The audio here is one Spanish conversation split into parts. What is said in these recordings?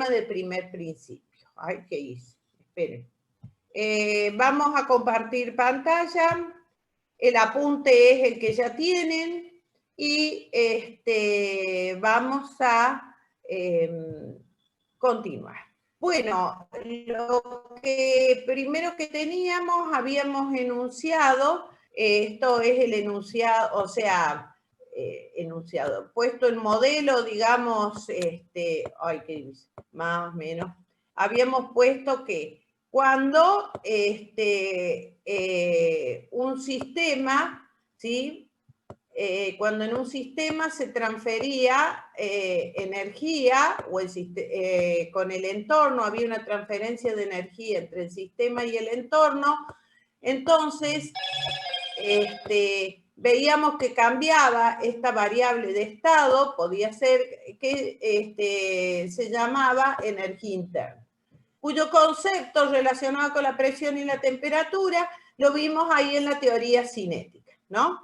teorema del primer principio. Ay, ¿qué hice? Esperen. Vamos a compartir pantalla. El apunte es el que ya tienen. Y vamos a continuar. Bueno, lo que primero que teníamos, habíamos enunciado, esto es el enunciado, o sea, enunciado, puesto en modelo, digamos, ay, ¿qué dice? Más o menos, habíamos puesto que cuando un sistema, ¿sí? Cuando en un sistema se transfería energía, o con el entorno había una transferencia de energía entre el sistema y el entorno, entonces veíamos que cambiaba esta variable de estado, podía ser que se llamaba energía interna, cuyo concepto relacionado con la presión y la temperatura lo vimos ahí en la teoría cinética, ¿no?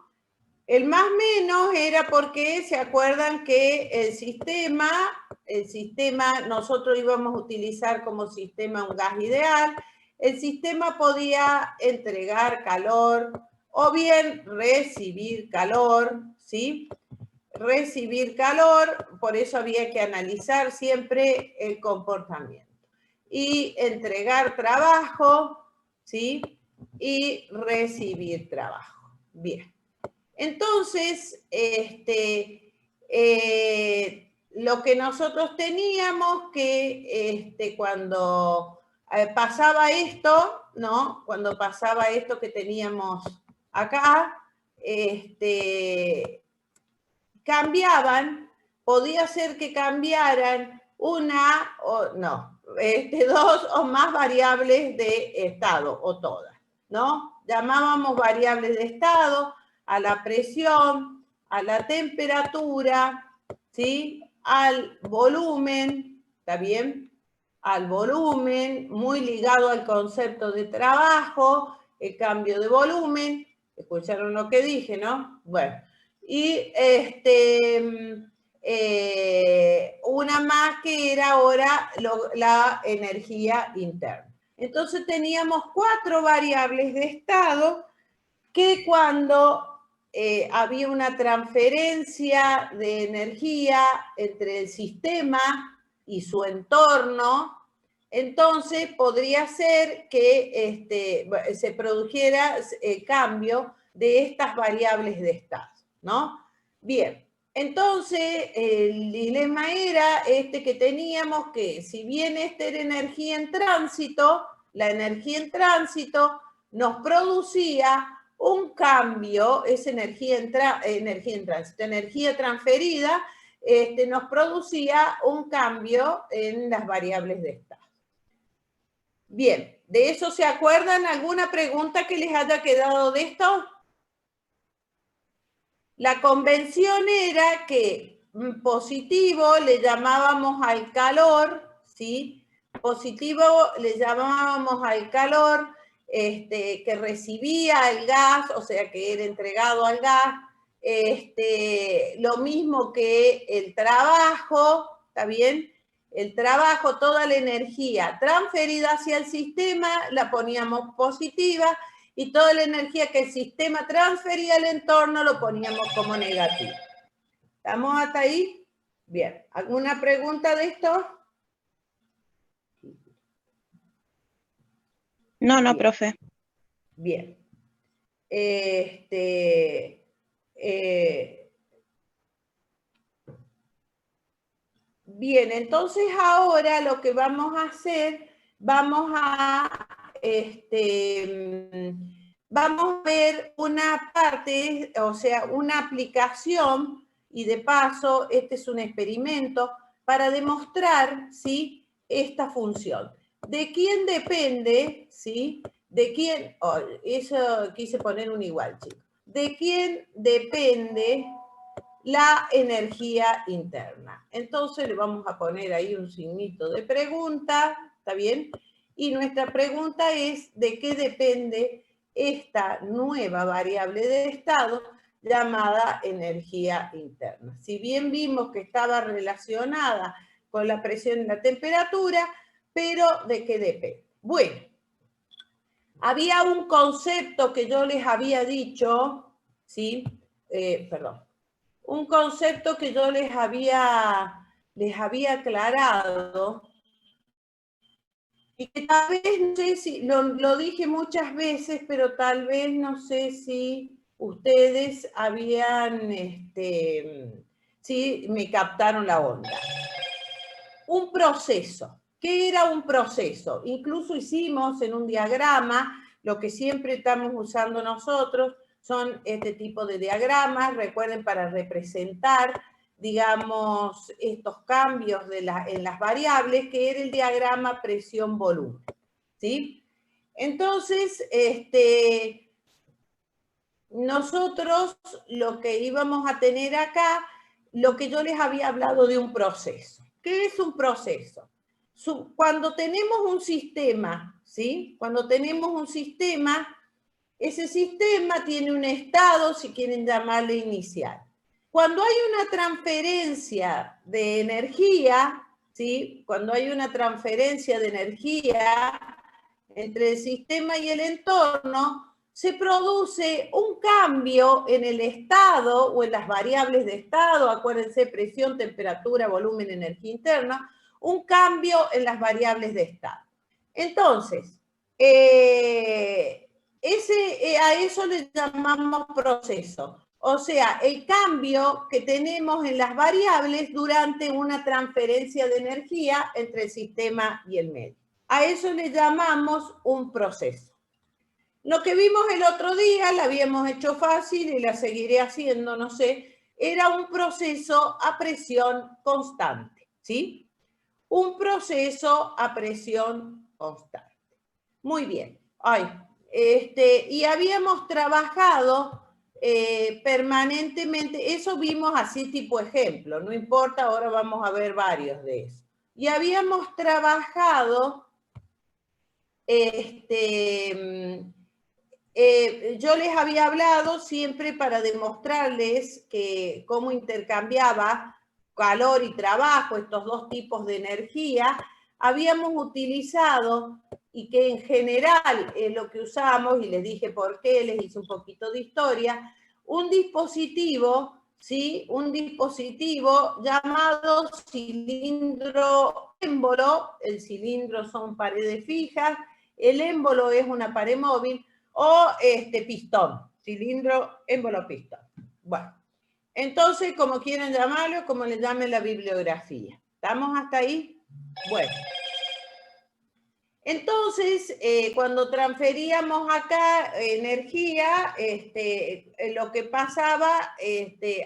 El más menos era porque se acuerdan que el sistema nosotros íbamos a utilizar como sistema un gas ideal, el sistema podía entregar calor o bien recibir calor, ¿sí? Recibir calor, por eso había que analizar siempre el comportamiento. Y entregar trabajo, ¿sí? Y recibir trabajo. Bien. Entonces, lo que nosotros teníamos que cuando pasaba esto, ¿no? Cuando pasaba esto que teníamos acá, cambiaban, podía ser que cambiaran una o no, dos o más variables de estado, o todas, ¿no? Llamábamos variables de estado a la presión, a la temperatura, ¿sí? Al volumen, ¿está bien? Al volumen, muy ligado al concepto de trabajo, el cambio de volumen. ¿Escucharon lo que dije, no? Bueno, y una más que era ahora la energía interna. Entonces teníamos 4 variables de estado que cuando había una transferencia de energía entre el sistema y su entorno, entonces podría ser que se produjera el cambio de estas variables de estado, ¿no? Bien, entonces el dilema era que teníamos que, si bien era energía en tránsito, la energía en tránsito nos producía un cambio, esa energía en tránsito, energía transferida, nos producía un cambio en las variables de estado. Bien, ¿de eso se acuerdan? ¿Alguna pregunta que les haya quedado de esto? La convención era que positivo le llamábamos al calor, ¿sí? Positivo le llamábamos al calor que recibía el gas, o sea, que era entregado al gas. Lo mismo que el trabajo, ¿está bien? El trabajo, toda la energía transferida hacia el sistema la poníamos positiva, y toda la energía que el sistema transfería al entorno lo poníamos como negativo. ¿Estamos hasta ahí? Bien. ¿Alguna pregunta de esto? No, Bien. profe. Bien. Bien, entonces ahora lo que vamos a hacer, vamos a ver una parte, o sea, una aplicación, y de paso, este es un experimento para demostrar, ¿sí?, esta función. ¿De quién depende, sí? ¿De quién? Oh, eso quise poner un igual, chicos. ¿De quién depende la energía interna? Entonces le vamos a poner ahí un signito de pregunta, ¿está bien? Y nuestra pregunta es, ¿de qué depende esta nueva variable de estado llamada energía interna? Si bien vimos que estaba relacionada con la presión y la temperatura, pero ¿de qué depende? Bueno, había un concepto que yo les había dicho, ¿sí? Perdón. Un concepto que yo les había aclarado, y que tal vez, no sé si, lo dije muchas veces, pero tal vez no sé si ustedes habían, si me captaron la onda. Un proceso. ¿Qué era un proceso? Incluso hicimos en un diagrama, lo que siempre estamos usando nosotros son este tipo de diagramas, recuerden, para representar, digamos, estos cambios en las variables, que era el diagrama presión-volumen, ¿sí? Entonces, nosotros lo que íbamos a tener acá, lo que yo les había hablado de un proceso. ¿Qué es un proceso? Cuando tenemos un sistema, ¿sí? Cuando tenemos un sistema, ese sistema tiene un estado, si quieren llamarle inicial. Cuando hay una transferencia de energía, ¿sí? Cuando hay una transferencia de energía entre el sistema y el entorno, se produce un cambio en el estado o en las variables de estado, acuérdense, presión, temperatura, volumen, energía interna, un cambio en las variables de estado. Entonces, a eso le llamamos proceso. O sea, el cambio que tenemos en las variables durante una transferencia de energía entre el sistema y el medio. A eso le llamamos un proceso. Lo que vimos el otro día, la habíamos hecho fácil y la seguiré haciendo, no sé, era un proceso a presión constante, ¿sí? Un proceso a presión constante. Muy bien. Y habíamos trabajado permanentemente, eso vimos así tipo ejemplo, no importa, ahora vamos a ver varios de esos. Y habíamos trabajado, yo les había hablado siempre para demostrarles que cómo intercambiaba calor y trabajo, estos dos tipos de energía, habíamos utilizado, y que en general es lo que usamos, y les dije por qué, les hice un poquito de historia, un dispositivo, ¿sí? Un dispositivo llamado cilindro émbolo. El cilindro son paredes fijas, el émbolo es una pared móvil, o pistón, cilindro émbolo pistón. Bueno, entonces, como quieran llamarlo, como le llamen la bibliografía. ¿Estamos hasta ahí? Bueno. Entonces, cuando transferíamos acá energía, lo que pasaba,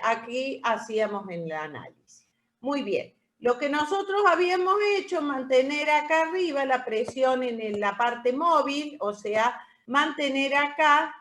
aquí hacíamos en el análisis. Muy bien. Lo que nosotros habíamos hecho, mantener acá arriba la presión en la parte móvil, o sea, mantener acá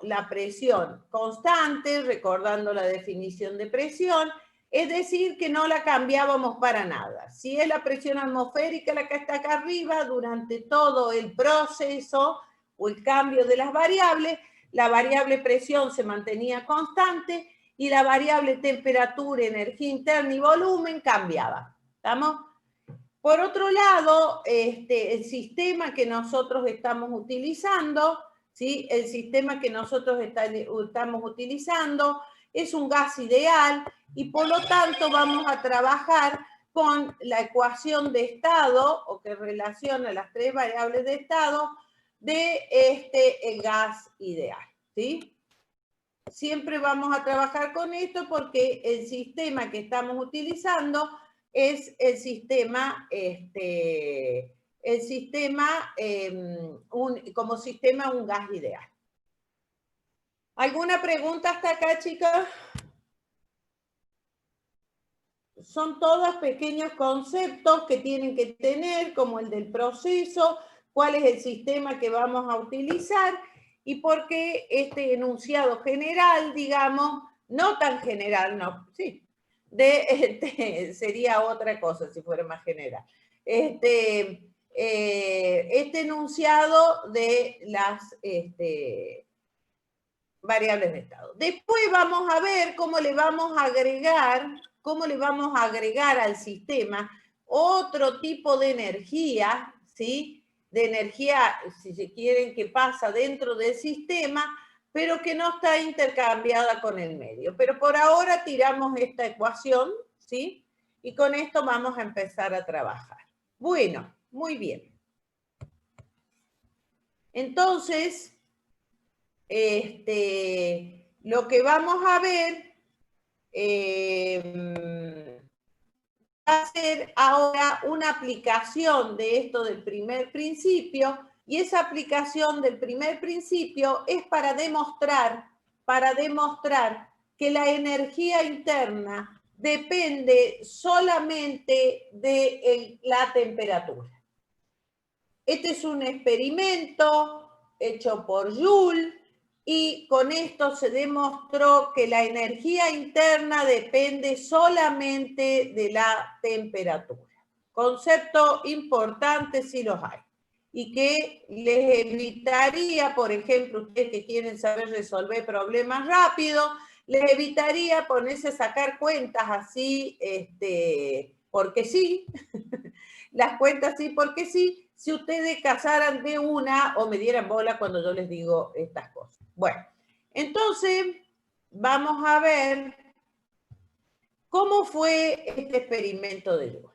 la presión constante, recordando la definición de presión, es decir, que no la cambiábamos para nada. Si es la presión atmosférica la que está acá arriba, durante todo el proceso o el cambio de las variables, la variable presión se mantenía constante y la variable temperatura, energía interna y volumen cambiaba. ¿Estamos? Por otro lado, el sistema que nosotros estamos utilizando, ¿sí? El sistema que nosotros estamos utilizando es un gas ideal y por lo tanto vamos a trabajar con la ecuación de estado, o que relaciona las tres variables de estado de el gas ideal, ¿sí? Siempre vamos a trabajar con esto porque el sistema que estamos utilizando es el sistema, como sistema un gas ideal. ¿Alguna pregunta hasta acá, chicas? Son todos pequeños conceptos que tienen que tener, como el del proceso, cuál es el sistema que vamos a utilizar y por qué este enunciado general, digamos, no tan general, no, sí, sería otra cosa si fuera más general. Este enunciado de variables de estado. Después vamos a ver cómo le vamos a agregar al sistema otro tipo de energía, ¿sí? De energía, si se quieren, que pasa dentro del sistema, pero que no está intercambiada con el medio. Pero por ahora tiramos esta ecuación, ¿sí? Y con esto vamos a empezar a trabajar. Bueno, muy bien. Entonces, lo que vamos a ver va a ser ahora una aplicación de esto del primer principio, y esa aplicación del primer principio es para demostrar que la energía interna depende solamente de la temperatura. Este es un experimento hecho por Joule y con esto se demostró que la energía interna depende solamente de la temperatura. Concepto importante si los hay. Y que les evitaría, por ejemplo, ustedes que quieren saber resolver problemas rápido, les evitaría ponerse a sacar cuentas así, porque sí, las cuentas sí, porque sí, si ustedes cazaran de una o me dieran bola cuando yo les digo estas cosas. Bueno, entonces vamos a ver cómo fue este experimento de Joule.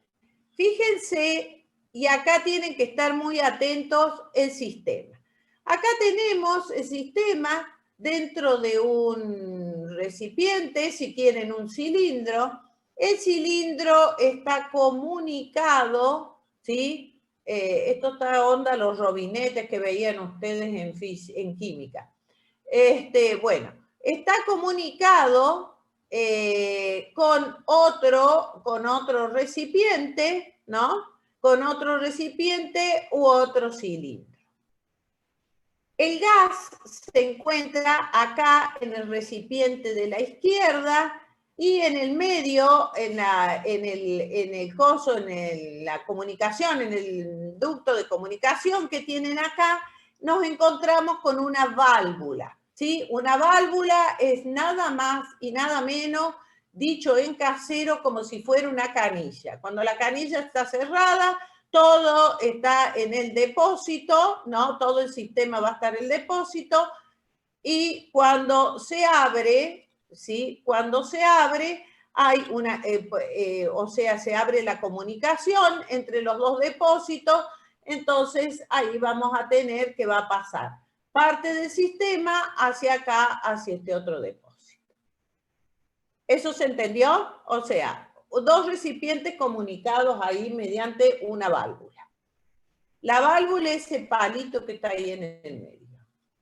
Fíjense, y acá tienen que estar muy atentos el sistema. Acá tenemos el sistema dentro de un recipiente, si quieren un cilindro. El cilindro está comunicado, ¿sí? Esto está onda los robinetes que veían ustedes en química. Bueno, está comunicado con otro recipiente, ¿no? Con otro recipiente u otro cilindro. El gas se encuentra acá en el recipiente de la izquierda y en el medio, en la comunicación, en el ducto de comunicación que tienen acá, nos encontramos con una válvula, ¿sí? Una válvula es nada más y nada menos, dicho en casero, como si fuera una canilla. Cuando la canilla está cerrada, todo está en el depósito, ¿no? Todo el sistema va a estar en el depósito y cuando se abre, ¿sí? Cuando se abre, hay una, o sea, se abre la comunicación entre los dos depósitos, entonces ahí vamos a tener que va a pasar parte del sistema hacia acá, hacia este otro depósito. ¿Eso se entendió? O sea, dos recipientes comunicados ahí mediante una válvula. La válvula es ese palito que está ahí en el medio.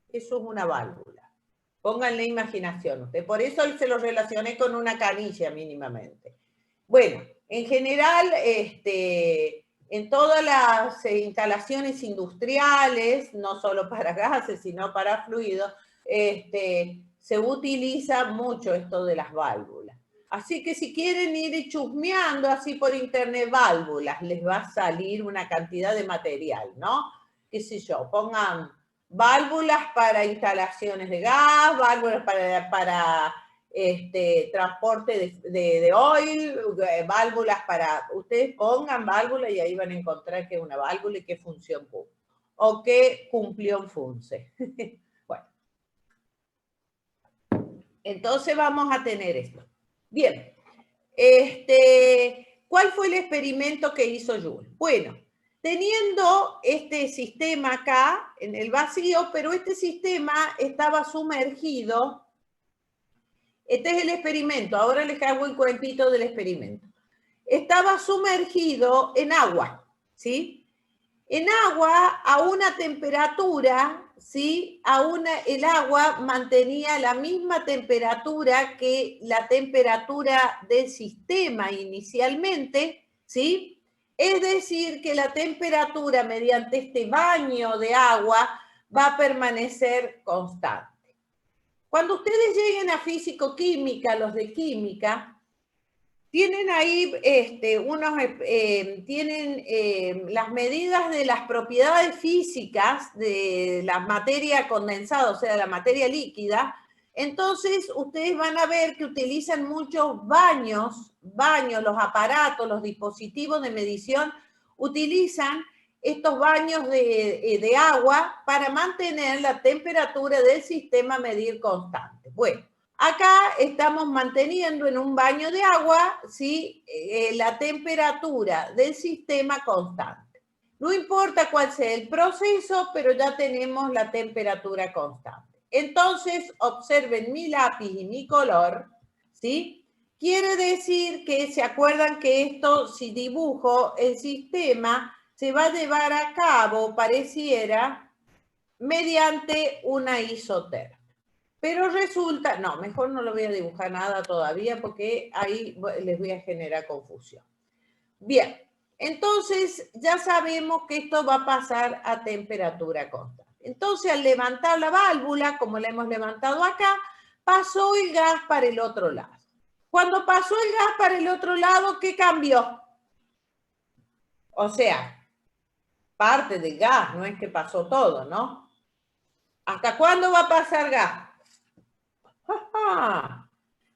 Eso es una válvula. Pónganle imaginación. Por eso se lo relacioné con una canilla mínimamente. Bueno, en general, en todas las instalaciones industriales, no solo para gases, sino para fluidos, se utiliza mucho esto de las válvulas. Así que si quieren ir chusmeando así por internet válvulas, les va a salir una cantidad de material, ¿no? Qué sé yo, pongan válvulas para instalaciones de gas, válvulas para transporte de oil, válvulas para... Ustedes pongan válvula y ahí van a encontrar qué es una válvula y qué función cumple. O qué cumplió funce. Bueno. Entonces vamos a tener esto. Bien, ¿cuál fue el experimento que hizo Joule? Bueno, teniendo este sistema acá en el vacío, pero este sistema estaba sumergido. Este es el experimento, ahora les hago el cuentito del experimento. Estaba sumergido en agua, ¿sí? En agua a una temperatura, ¿sí? El agua mantenía la misma temperatura que la temperatura del sistema inicialmente, ¿sí? Es decir, que la temperatura mediante este baño de agua va a permanecer constante. Cuando ustedes lleguen a físico-química, los de química, tienen ahí las medidas de las propiedades físicas de la materia condensada, o sea, de la materia líquida, Entonces, ustedes van a ver que utilizan muchos baños, los aparatos, los dispositivos de medición, utilizan estos baños de agua para mantener la temperatura del sistema a medir constante. Bueno, acá estamos manteniendo en un baño de agua, ¿sí? La temperatura del sistema constante. No importa cuál sea el proceso, pero ya tenemos la temperatura constante. Entonces, observen mi lápiz y mi color, ¿sí? Quiere decir que, ¿se acuerdan que esto, si dibujo el sistema, se va a llevar a cabo, pareciera, mediante una isotérmica? Pero resulta, no, mejor no lo voy a dibujar nada todavía porque ahí les voy a generar confusión. Bien, entonces ya sabemos que esto va a pasar a temperatura constante. Entonces, al levantar la válvula, como la hemos levantado acá, pasó el gas para el otro lado. Cuando pasó el gas para el otro lado, ¿qué cambió? O sea, parte del gas, no es que pasó todo, ¿no? ¿Hasta cuándo va a pasar gas? ¡Ja!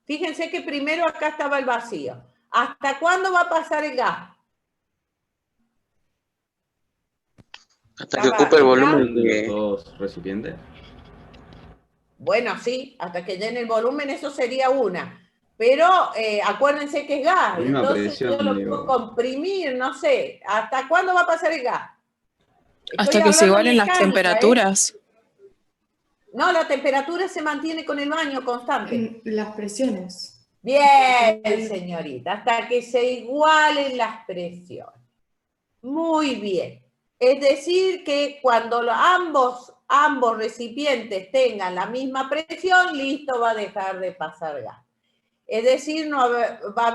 Fíjense que primero acá estaba el vacío. ¿Hasta cuándo va a pasar el gas? Hasta que ocupe el volumen de los dos recipientes. Bueno, sí, hasta que llene el volumen, eso sería una. Pero acuérdense que es gas, entonces yo lo puedo comprimir, no sé. ¿Hasta cuándo va a pasar el gas? Hasta que se igualen las temperaturas. No, la temperatura se mantiene con el baño constante. Las presiones. Bien, señorita, hasta que se igualen las presiones. Muy bien. Es decir, que cuando ambos recipientes tengan la misma presión, listo, va a dejar de pasar gas. Es decir, no va a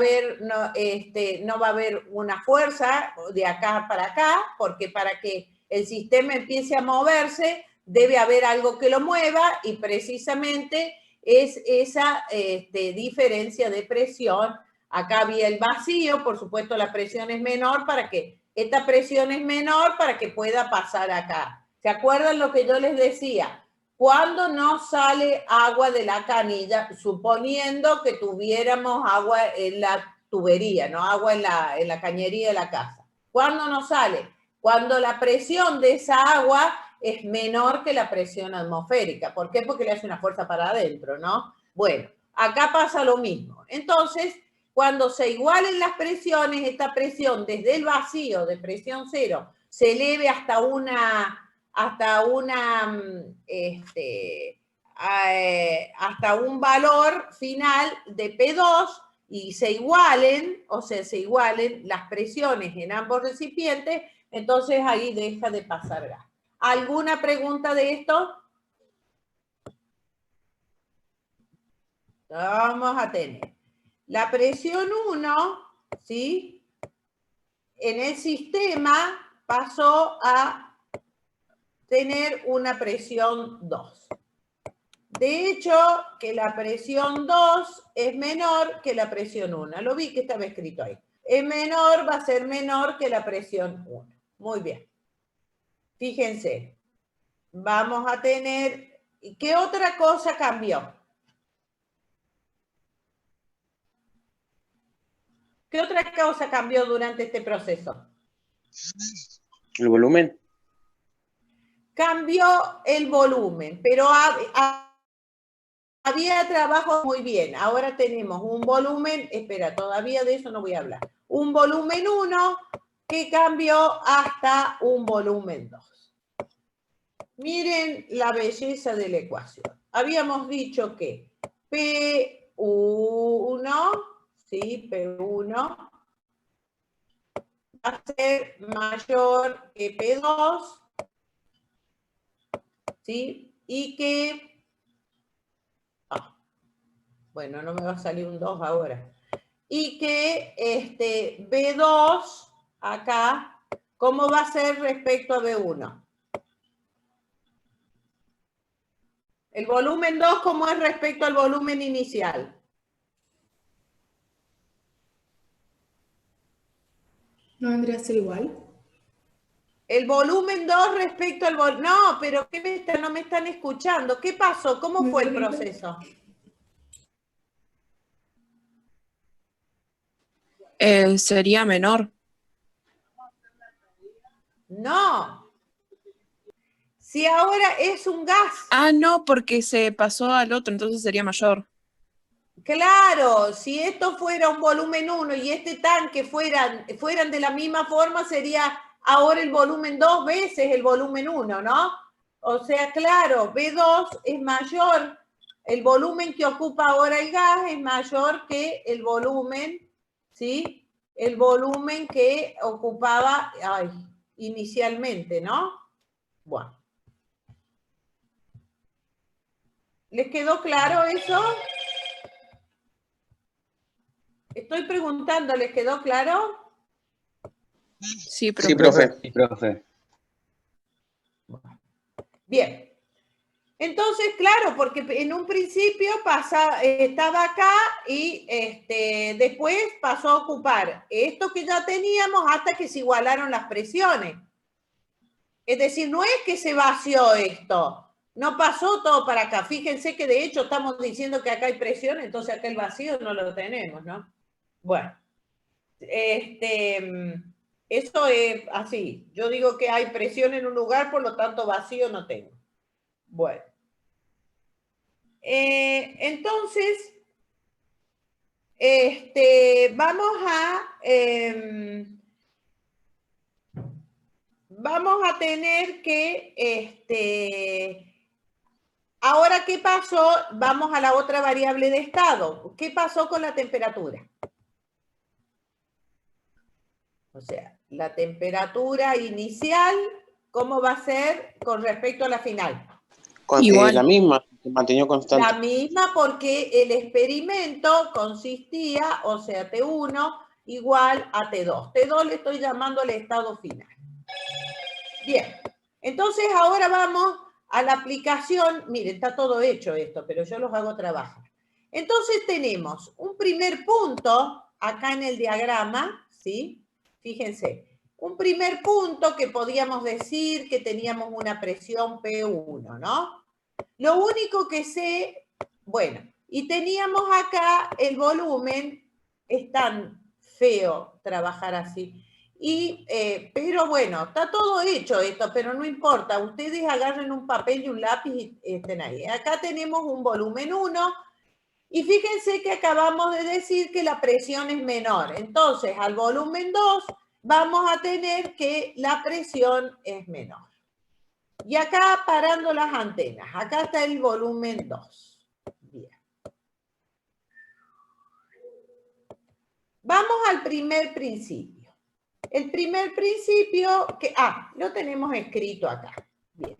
haber una fuerza de acá para acá, porque para que el sistema empiece a moverse, debe haber algo que lo mueva y precisamente es esa diferencia de presión. Acá había el vacío, por supuesto la presión es menor para que, esta presión es menor para que pueda pasar acá. ¿Se acuerdan lo que yo les decía? Cuando no sale agua de la canilla, suponiendo que tuviéramos agua en la tubería, no agua en la cañería de la casa. ¿Cuándo no sale? Cuando la presión de esa agua es menor que la presión atmosférica. ¿Por qué? Porque le hace una fuerza para adentro, ¿no? Bueno, acá pasa lo mismo. Entonces, cuando se igualen las presiones, esta presión desde el vacío de presión cero se eleve hasta un valor final de P2 y se igualen, o sea, se igualen las presiones en ambos recipientes, entonces ahí deja de pasar gas. ¿Alguna pregunta de esto? Vamos a tener la presión 1, ¿sí? En el sistema pasó a tener una presión 2. De hecho, que la presión 2 es menor que la presión 1. Lo vi que estaba escrito ahí. Es menor, va a ser menor que la presión 1. Muy bien. Fíjense, vamos a tener... ¿Qué otra cosa cambió? ¿Qué otra cosa cambió durante este proceso? El volumen. Cambió el volumen, pero había trabajo muy bien. Ahora tenemos un volumen, espera, todavía de eso no voy a hablar. Un volumen 1 que cambió hasta un volumen 2. Miren la belleza de la ecuación. Habíamos dicho que P1, ¿sí? P1 va a ser mayor que P2, ¿sí? Y que... bueno, no me va a salir un 2 ahora. Y que B2 acá, ¿cómo va a ser respecto a B1? El volumen 2, ¿cómo es respecto al volumen inicial? ¿No vendría a ser igual? El volumen 2 respecto al volumen... No, pero no me están escuchando. ¿Qué pasó? ¿Cómo fue el proceso? Sería menor. No. Si ahora es un gas. Ah, no, porque se pasó al otro, entonces sería mayor. Claro, si esto fuera un volumen 1 y este tanque fueran de la misma forma, sería ahora el volumen 2 veces el volumen 1, ¿no? O sea, claro, B2 es mayor, el volumen que ocupa ahora el gas es mayor que el volumen, ¿sí? El volumen que ocupaba inicialmente, ¿no? Bueno. ¿Les quedó claro eso? Estoy preguntando, ¿les quedó claro? Sí, profe. Sí, profe. Sí, profe. Bien. Entonces, claro, porque en un principio estaba acá y después pasó a ocupar esto que ya teníamos hasta que se igualaron las presiones. Es decir, no es que se vació esto, no pasó todo para acá. Fíjense que de hecho estamos diciendo que acá hay presión, entonces acá el vacío no lo tenemos, ¿no? Bueno, eso es así. Yo digo que hay presión en un lugar, por lo tanto vacío no tengo. Bueno. Entonces, vamos a tener que, ahora, ¿qué pasó? Vamos a la otra variable de estado. ¿Qué pasó con la temperatura? O sea, la temperatura inicial, ¿cómo va a ser con respecto a la final? Igual. La misma, se mantenió constante. La misma porque el experimento consistía, o sea, T1 igual a T2. T2 le estoy llamando el estado final. Bien, entonces ahora vamos a la aplicación. Miren, está todo hecho esto, pero yo los hago trabajar. Entonces tenemos un primer punto acá en el diagrama, ¿sí? Fíjense, un primer punto que podíamos decir que teníamos una presión P1, ¿no? Lo único que sé, bueno, y teníamos acá el volumen, es tan feo trabajar así, pero bueno, está todo hecho esto, pero no importa, ustedes agarren un papel y un lápiz y estén ahí. Acá tenemos un volumen 1, y fíjense que acabamos de decir que la presión es menor, entonces al volumen 2 vamos a tener que la presión es menor. Y acá parando las antenas, acá está el volumen 2. Bien. Vamos al primer principio. El primer principio lo tenemos escrito acá. Bien.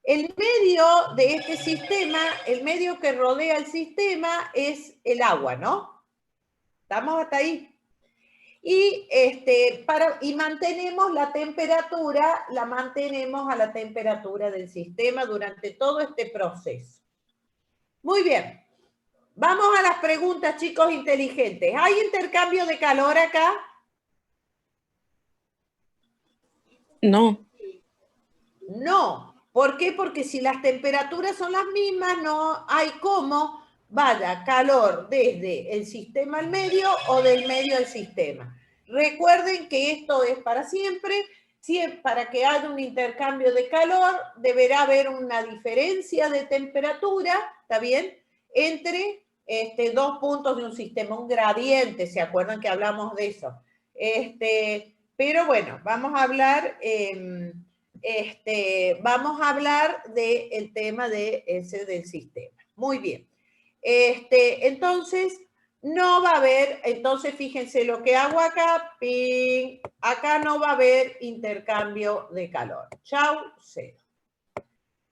El medio de este sistema, el medio que rodea el sistema es el agua, ¿no? ¿Estamos hasta ahí? Y, y mantenemos la temperatura, la mantenemos a la temperatura del sistema durante todo este proceso. Muy bien. Vamos a las preguntas, chicos inteligentes. ¿Hay intercambio de calor acá? No. No. ¿Por qué? Porque si las temperaturas son las mismas, no hay cómo vaya calor desde el sistema al medio o del medio al sistema. Recuerden que esto es para siempre. Para que haya un intercambio de calor, deberá haber una diferencia de temperatura, ¿está bien? Entre dos puntos de un sistema, un gradiente, ¿se acuerdan que hablamos de eso? Pero bueno, vamos a hablar del tema del sistema. Muy bien. Entonces, no va a haber, entonces fíjense lo que hago acá, ping, acá no va a haber intercambio de calor. Chau, cero.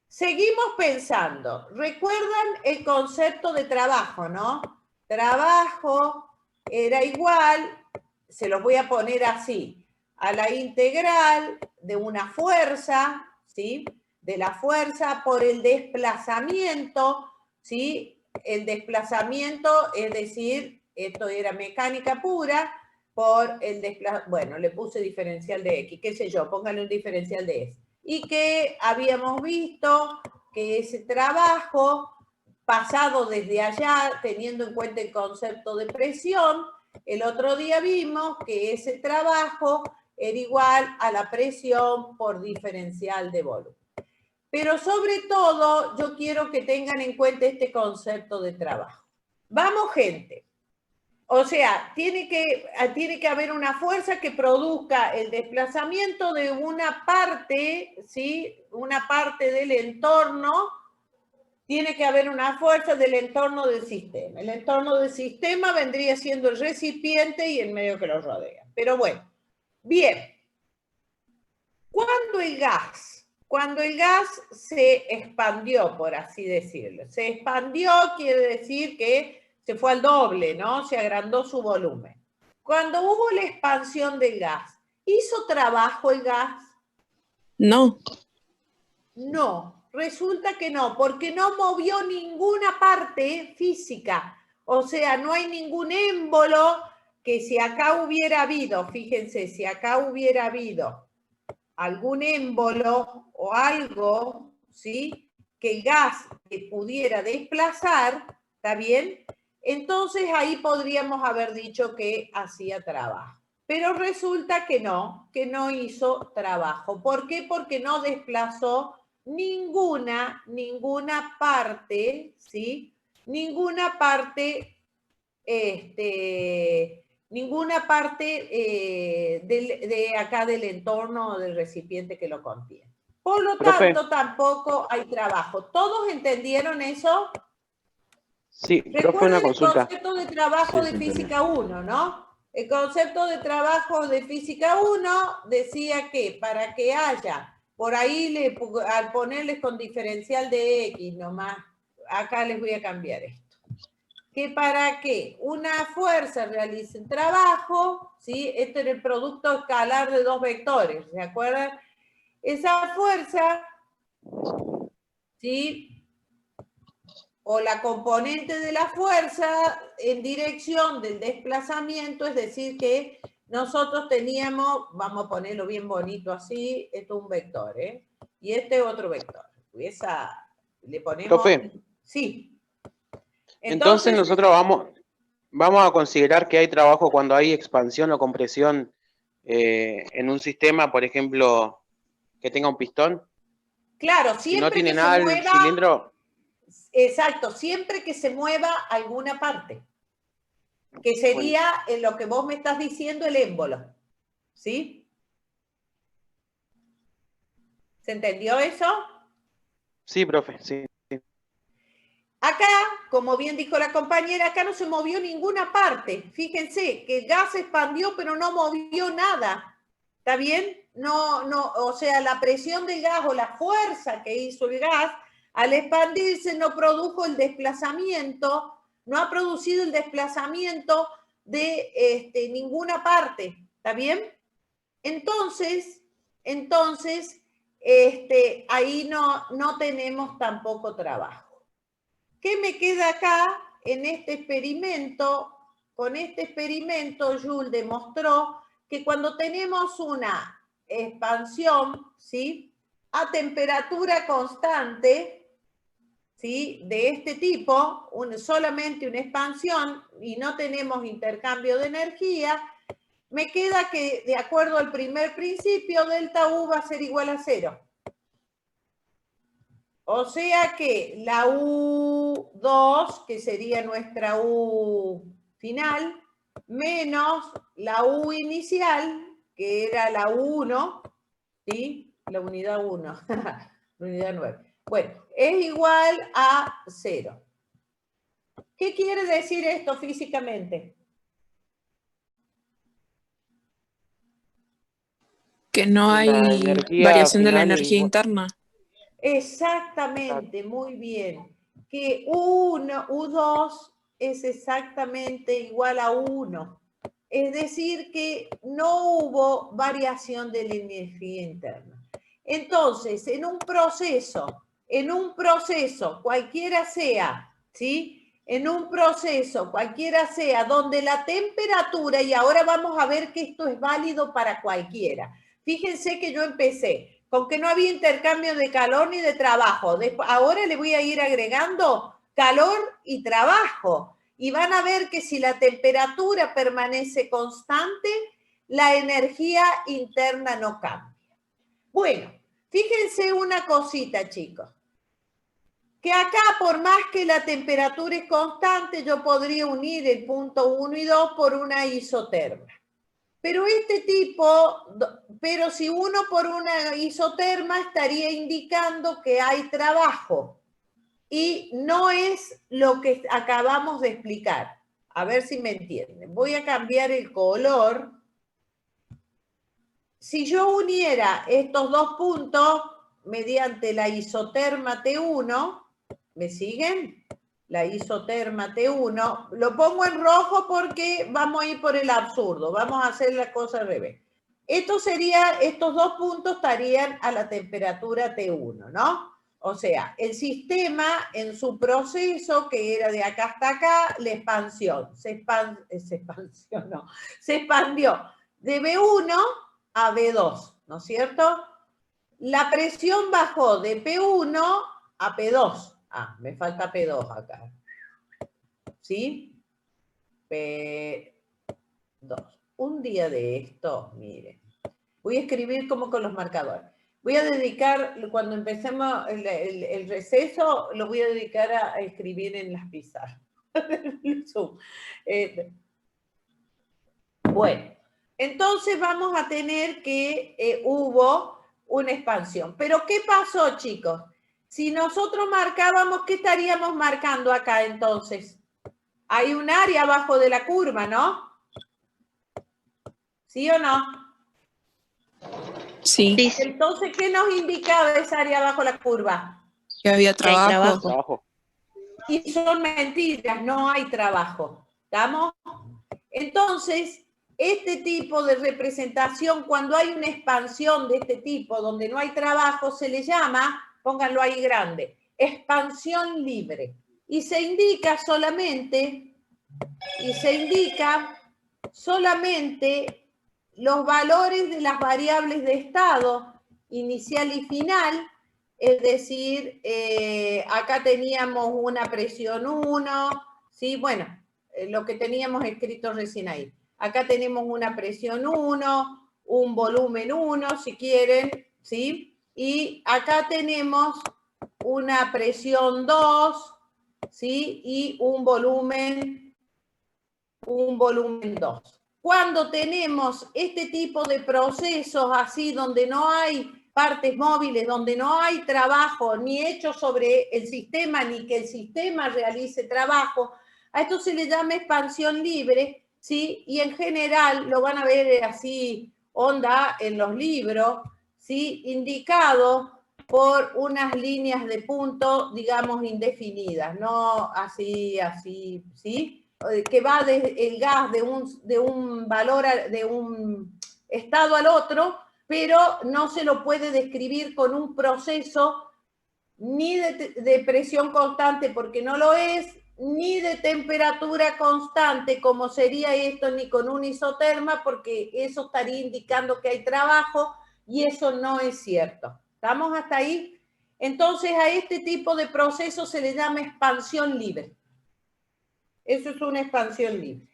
Seguimos pensando. ¿Recuerdan el concepto de trabajo, no? Trabajo era igual, se los voy a poner así, a la integral de una fuerza, ¿sí? De la fuerza por el desplazamiento, ¿sí? El desplazamiento, es decir, esto era mecánica pura, por el desplazamiento, bueno, le puse diferencial de X, qué sé yo, póngale un diferencial de S. Y que habíamos visto que ese trabajo, pasado desde allá, teniendo en cuenta el concepto de presión, el otro día vimos que ese trabajo era igual a la presión por diferencial de volumen. Pero sobre todo, yo quiero que tengan en cuenta este concepto de trabajo. Vamos, gente. O sea, tiene que haber una fuerza que produzca el desplazamiento de una parte, ¿sí? Una parte del entorno. Tiene que haber una fuerza del entorno del sistema. El entorno del sistema vendría siendo el recipiente y el medio que lo rodea. Pero bueno, bien. Cuando el gas se expandió, por así decirlo, se expandió quiere decir que se fue al doble, ¿no? Se agrandó su volumen. Cuando hubo la expansión del gas, ¿hizo trabajo el gas? No. No, resulta que no, porque no movió ninguna parte física. O sea, no hay ningún émbolo que si acá hubiera habido, fíjense, si acá hubiera habido algún émbolo o algo, ¿sí? Que el gas que pudiera desplazar, ¿está bien? Entonces ahí podríamos haber dicho que hacía trabajo. Pero resulta que no hizo trabajo. ¿Por qué? Porque no desplazó ninguna parte, ¿sí? Ninguna parte de acá del entorno del recipiente que lo contiene. Por lo tanto, tampoco hay trabajo. ¿Todos entendieron eso? Sí, profe, una consulta. El concepto de trabajo de física 1, ¿no? El concepto de trabajo de física 1 decía que para que haya, por ahí al ponerles con diferencial de X nomás, acá les voy a cambiar esto. Que para que una fuerza realice un trabajo, ¿sí? Este era el producto escalar de dos vectores, ¿se acuerdan? Esa fuerza, ¿sí? O la componente de la fuerza en dirección del desplazamiento, es decir, que nosotros teníamos, vamos a ponerlo bien bonito así, esto es un vector, ¿eh? Y este es otro vector. Le ponemos... Profe. Sí. Entonces nosotros vamos a considerar que hay trabajo cuando hay expansión o compresión en un sistema, por ejemplo, que tenga un pistón. Claro, siempre si no tiene que nada se mueva, el cilindro. Exacto, siempre que se mueva alguna parte. Que sería en lo que vos me estás diciendo el émbolo. ¿Sí? ¿Se entendió eso? Sí, profe, sí. Acá, como bien dijo la compañera, acá no se movió ninguna parte. Fíjense que el gas se expandió, pero no movió nada. ¿Está bien? No, o sea, la presión del gas o la fuerza que hizo el gas, al expandirse no produjo el desplazamiento, no ha producido el desplazamiento de ninguna parte. ¿Está bien? Entonces, ahí no tenemos tampoco trabajo. ¿Qué me queda acá en este experimento? Con este experimento, Joule demostró que cuando tenemos una expansión, ¿sí? A temperatura constante, ¿sí? De este tipo, solamente una expansión y no tenemos intercambio de energía, me queda que, de acuerdo al primer principio, delta U va a ser igual a 0. O sea que la U2, que sería nuestra U final, menos la U inicial, que era la U1, ¿sí? La unidad 1, la unidad 9. Bueno, es igual a 0. ¿Qué quiere decir esto físicamente? Que no hay variación de la energía interna. Exactamente, muy bien. Que U1, U2 es exactamente igual a 1. Es decir, que no hubo variación de la energía interna. Entonces, en un proceso, cualquiera sea, ¿sí? en un proceso, cualquiera sea, donde la temperatura, y ahora vamos a ver que esto es válido para cualquiera. Fíjense que yo empecé con que no había intercambio de calor ni de trabajo. Ahora le voy a ir agregando calor y trabajo. Y van a ver que si la temperatura permanece constante, la energía interna no cambia. Bueno, fíjense una cosita, chicos. Que acá, por más que la temperatura es constante, yo podría unir el punto 1 y 2 por una isoterma. Pero pero si uno por una isoterma estaría indicando que hay trabajo. Y no es lo que acabamos de explicar. A ver si me entienden. Voy a cambiar el color. Si yo uniera estos dos puntos mediante la isoterma T1, ¿me siguen? La isoterma T1, lo pongo en rojo porque vamos a ir por el absurdo, vamos a hacer la cosa al revés. Estos dos puntos estarían a la temperatura T1, ¿no? O sea, el sistema en su proceso, que era de acá hasta acá, la expansión, se expandió de B1 a B2, ¿no es cierto? La presión bajó de P1 a P2. Ah, me falta P2 acá. ¿Sí? P2. Un día de esto, miren. Voy a escribir como con los marcadores. Voy a dedicar, cuando empecemos el receso, lo voy a dedicar a escribir en las pizarras. Bueno, entonces vamos a tener que hubo una expansión. Pero ¿qué pasó, chicos? Si nosotros marcábamos, ¿qué estaríamos marcando acá entonces? Hay un área abajo de la curva, ¿no? ¿Sí o no? Sí, Entonces, ¿qué nos indicaba esa área abajo de la curva? que había Que hay trabajo. Y son mentiras, no hay trabajo. ¿Estamos? Entonces, este tipo de representación, cuando hay una expansión de este tipo, donde no hay trabajo, se le llama, pónganlo ahí grande, expansión libre. Y se indica solamente los valores de las variables de estado inicial y final, es decir, acá teníamos una presión 1, ¿sí? Bueno, lo que teníamos escrito recién ahí. Acá tenemos una presión 1, un volumen 1, si quieren, ¿sí? Y acá tenemos una presión 2, ¿sí? Y un volumen 2. Cuando tenemos este tipo de procesos así, donde no hay partes móviles, donde no hay trabajo ni hecho sobre el sistema, ni que el sistema realice trabajo, a esto se le llama expansión libre, ¿sí? Y en general lo van a ver así, onda en los libros, ¿sí? Indicado por unas líneas de punto, digamos, indefinidas, no así, ¿sí? Que va el gas de un valor, de un estado al otro, pero no se lo puede describir con un proceso ni de presión constante, porque no lo es, ni de temperatura constante, como sería esto, ni con un isoterma, porque eso estaría indicando que hay trabajo, y eso no es cierto. ¿Estamos hasta ahí? Entonces, a este tipo de proceso se le llama expansión libre. Eso es una expansión libre.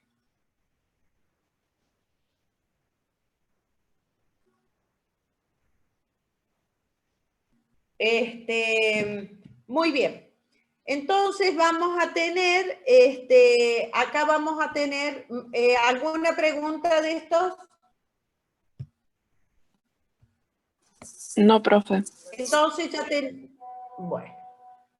Muy bien. Entonces vamos a tener, acá vamos a tener ¿alguna pregunta de estos? No, profe. Entonces bueno.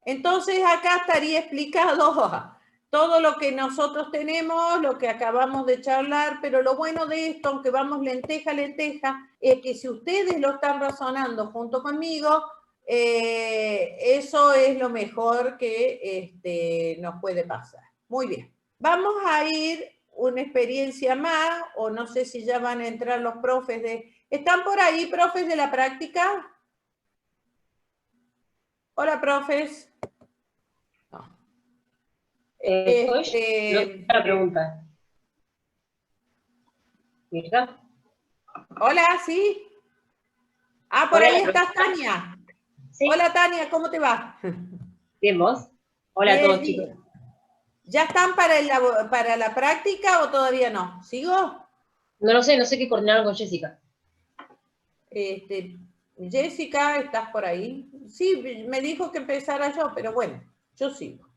Entonces acá estaría explicado todo lo que nosotros tenemos, lo que acabamos de charlar, pero lo bueno de esto, aunque vamos lenteja a lenteja, es que si ustedes lo están razonando junto conmigo, eso es lo mejor que nos puede pasar. Muy bien. Vamos a ir una experiencia más, o no sé si ya van a entrar los profes de... ¿Están por ahí, profes de la práctica? Hola, profes. No. La pregunta. ¿Mirta? Hola, ¿sí? Ah, por ahí estás, Tania. Sí. Hola, Tania, ¿cómo te va? Bien, ¿vos? Hola a todos, chicos. ¿Ya están para la práctica o todavía no? ¿Sigo? No lo sé, no sé qué coordinaron con Jessica. Jessica, ¿estás por ahí? Sí, me dijo que empezara yo, pero bueno, yo sigo.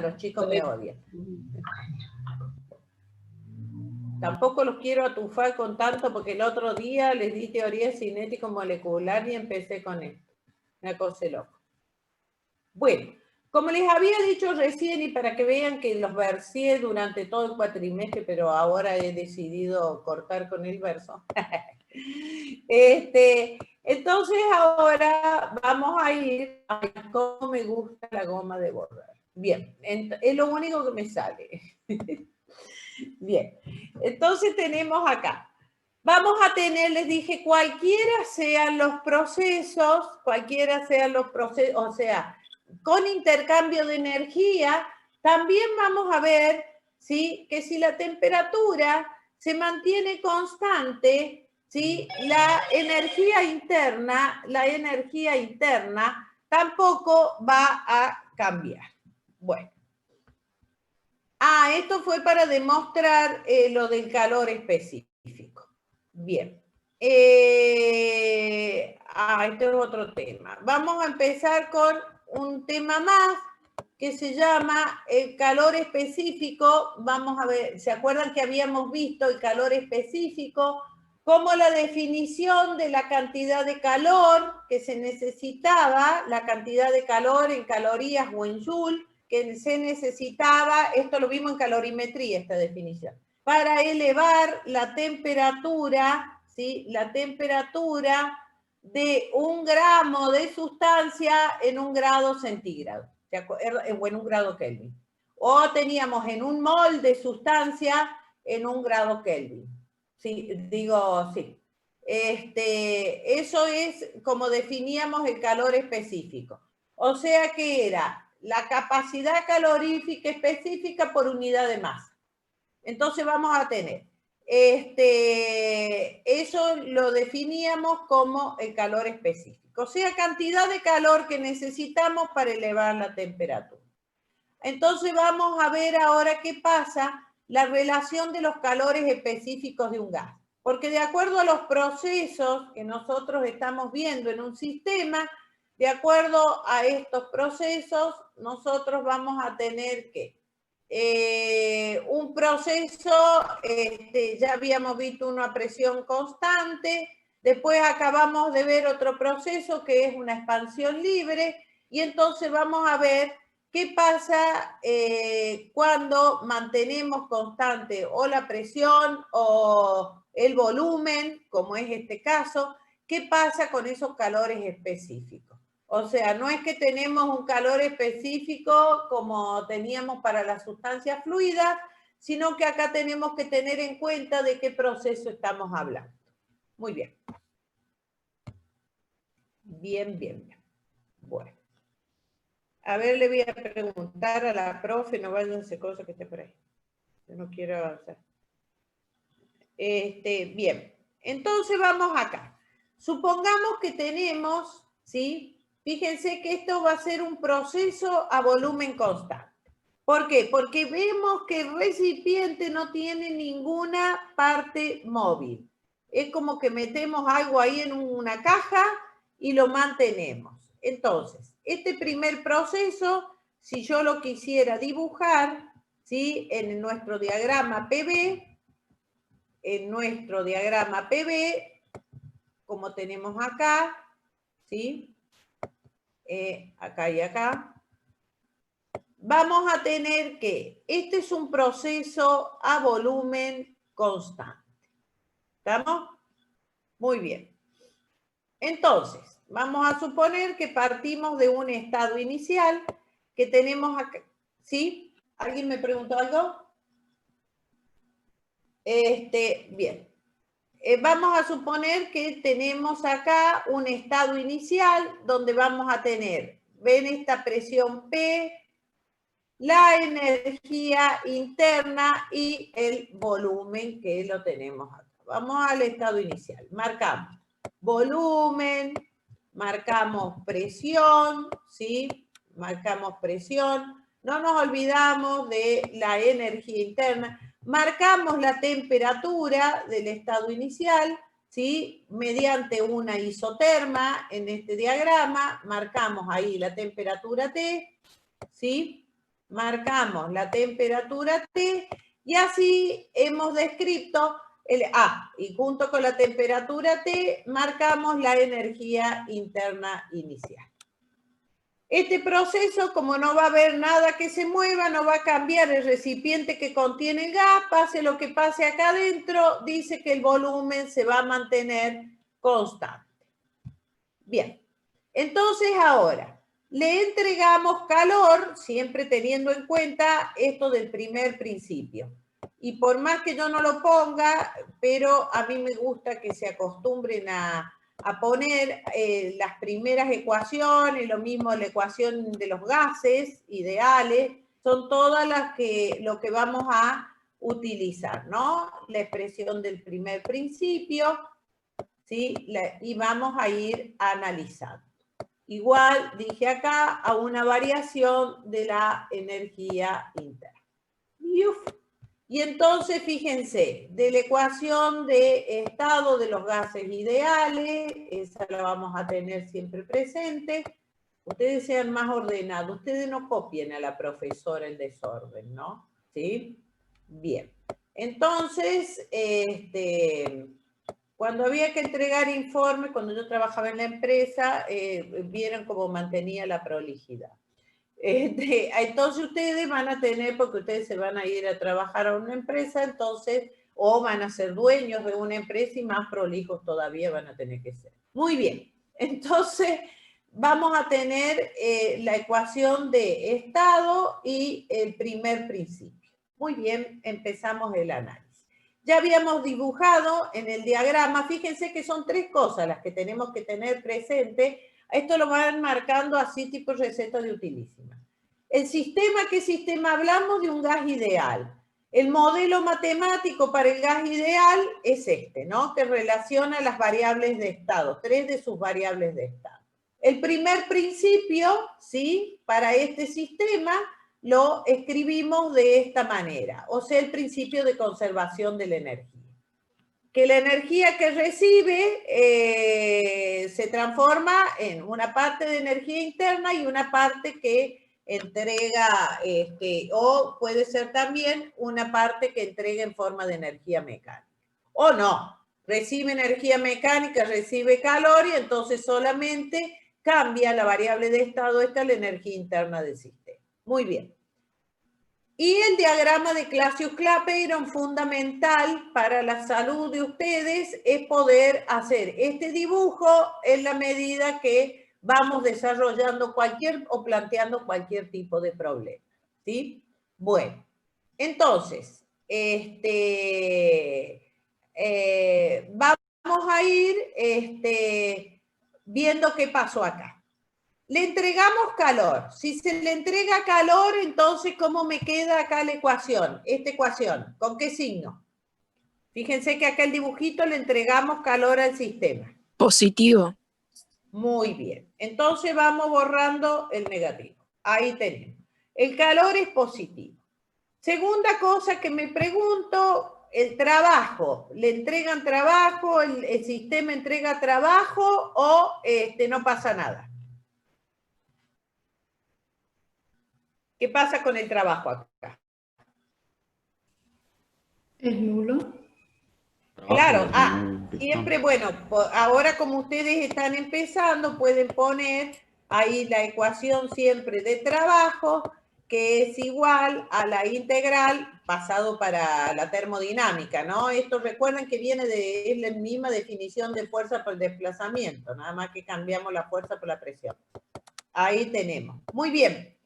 Los chicos me odian. Tampoco los quiero atufar con tanto, porque el otro día les di teoría cinético-molecular y empecé con esto. Una cosa loca. Bueno, como les había dicho recién, y para que vean que los versé durante todo el cuatrimestre, pero ahora he decidido cortar con el verso. Entonces ahora vamos a ir a cómo me gusta la goma de bordar. Bien, es lo único que me sale. Bien, entonces tenemos acá. Vamos a tener, les dije, cualquiera sean los procesos, o sea, con intercambio de energía, también vamos a ver, ¿sí?, que si la temperatura se mantiene constante, ¿sí?, la energía interna tampoco va a cambiar. Bueno. Ah, esto fue para demostrar lo del calor específico. Bien. Este es otro tema. Vamos a empezar con un tema más que se llama el calor específico. Vamos a ver, ¿se acuerdan que habíamos visto el calor específico como la definición de la cantidad de calor que se necesitaba, la cantidad de calor en calorías o en joule, que se necesitaba, esto lo vimos en calorimetría, esta definición, para elevar la temperatura, ¿sí?, la temperatura de 1 gramo de sustancia en 1 grado centígrado, o en 1 grado Kelvin. O teníamos en 1 mol de sustancia en 1 grado Kelvin. Sí, digo, sí. Eso es como definíamos el calor específico. O sea que era la capacidad calorífica específica por unidad de masa. Entonces vamos a tener, eso lo definíamos como el calor específico, o sea, cantidad de calor que necesitamos para elevar la temperatura. Entonces vamos a ver ahora qué pasa, la relación de los calores específicos de un gas. Porque de acuerdo a los procesos que nosotros estamos viendo en un sistema, de acuerdo a estos procesos, nosotros vamos a tener que un proceso, ya habíamos visto una presión constante, después acabamos de ver otro proceso que es una expansión libre, y entonces vamos a ver qué pasa cuando mantenemos constante o la presión o el volumen, como es este caso, qué pasa con esos calores específicos. O sea, no es que tenemos un calor específico como teníamos para las sustancias fluidas, sino que acá tenemos que tener en cuenta de qué proceso estamos hablando. Muy bien. Bien, bien, bien. Bueno. A ver, le voy a preguntar a la profe, no vayan a hacer cosas que esté por ahí. Yo no quiero avanzar. Bien. Entonces vamos acá. Supongamos que tenemos, ¿sí? Fíjense que esto va a ser un proceso a volumen constante. ¿Por qué? Porque vemos que el recipiente no tiene ninguna parte móvil. Es como que metemos algo ahí en una caja y lo mantenemos. Entonces, este primer proceso, si yo lo quisiera dibujar, ¿sí?, en nuestro diagrama PV, como tenemos acá, ¿sí?, acá y acá, vamos a tener que este es un proceso a volumen constante. ¿Estamos? Muy bien. Entonces, vamos a suponer que partimos de un estado inicial que tenemos acá. ¿Sí? ¿Alguien me preguntó algo? Bien. Vamos a suponer que tenemos acá un estado inicial donde vamos a tener, ven esta presión P, la energía interna y el volumen que lo tenemos acá. Vamos al estado inicial. Marcamos volumen, marcamos presión, ¿sí? Marcamos presión. No nos olvidamos de la energía interna. Marcamos la temperatura del estado inicial, ¿sí? Mediante una isoterma en este diagrama. Marcamos ahí la temperatura T, ¿sí? Marcamos la temperatura T y así hemos descrito el A. Y junto con la temperatura T marcamos la energía interna inicial. Este proceso, como no va a haber nada que se mueva, no va a cambiar el recipiente que contiene el gas, pase lo que pase acá adentro, dice que el volumen se va a mantener constante. Bien, entonces ahora le entregamos calor, siempre teniendo en cuenta esto del primer principio. Y por más que yo no lo ponga, pero a mí me gusta que se acostumbren a poner las primeras ecuaciones, lo mismo la ecuación de los gases ideales, son todas lo que vamos a utilizar, ¿no? La expresión del primer principio, ¿sí? Y vamos a ir analizando. Igual, dije acá, a una variación de la energía interna. Y entonces, fíjense, de la ecuación de estado de los gases ideales, esa la vamos a tener siempre presente. Ustedes sean más ordenados, ustedes no copien a la profesora el desorden, ¿no? ¿Sí? Bien. Entonces, cuando había que entregar informes, cuando yo trabajaba en la empresa, vieron cómo mantenía la prolijidad. Entonces ustedes van a tener, porque ustedes se van a ir a trabajar a una empresa, entonces, o van a ser dueños de una empresa y más prolijos todavía van a tener que ser. Muy bien, entonces vamos a tener la ecuación de estado y el primer principio. Muy bien, empezamos el análisis. Ya habíamos dibujado en el diagrama, fíjense que son tres cosas las que tenemos que tener presente. Esto lo van marcando así tipo receta de utilísima. El sistema, ¿qué sistema hablamos? De un gas ideal. El modelo matemático para el gas ideal es este, ¿no? Que relaciona las variables de estado, tres de sus variables de estado. El primer principio, ¿sí? Para este sistema lo escribimos de esta manera, o sea, el principio de conservación de la energía. Que la energía que recibe se transforma en una parte de energía interna y una parte que entrega, o puede ser también una parte que entrega en forma de energía mecánica. O no, recibe energía mecánica, recibe calor y entonces solamente cambia la variable de estado, esta es la energía interna del sistema. Muy bien. Y el diagrama de Clausius-Clapeyron, fundamental para la salud de ustedes, es poder hacer este dibujo en la medida que vamos desarrollando o planteando cualquier tipo de problema. ¿Sí? Bueno, entonces, vamos a ir viendo qué pasó acá. Le entregamos calor. Si se le entrega calor, entonces, ¿cómo me queda acá la ecuación? Esta ecuación, ¿con qué signo? Fíjense que acá el dibujito le entregamos calor al sistema. Positivo. Muy bien. Entonces vamos borrando el negativo. Ahí tenemos. El calor es positivo. Segunda cosa que me pregunto, el trabajo. ¿Le entregan trabajo? ¿El sistema entrega trabajo o no pasa nada? ¿Qué pasa con el trabajo acá? Es nulo. Claro, siempre, bueno, ahora como ustedes están empezando, pueden poner ahí la ecuación siempre de trabajo, que es igual a la integral pasado para la termodinámica, ¿no? Esto recuerden que es la misma definición de fuerza por desplazamiento, nada más que cambiamos la fuerza por la presión. Ahí tenemos. Muy bien.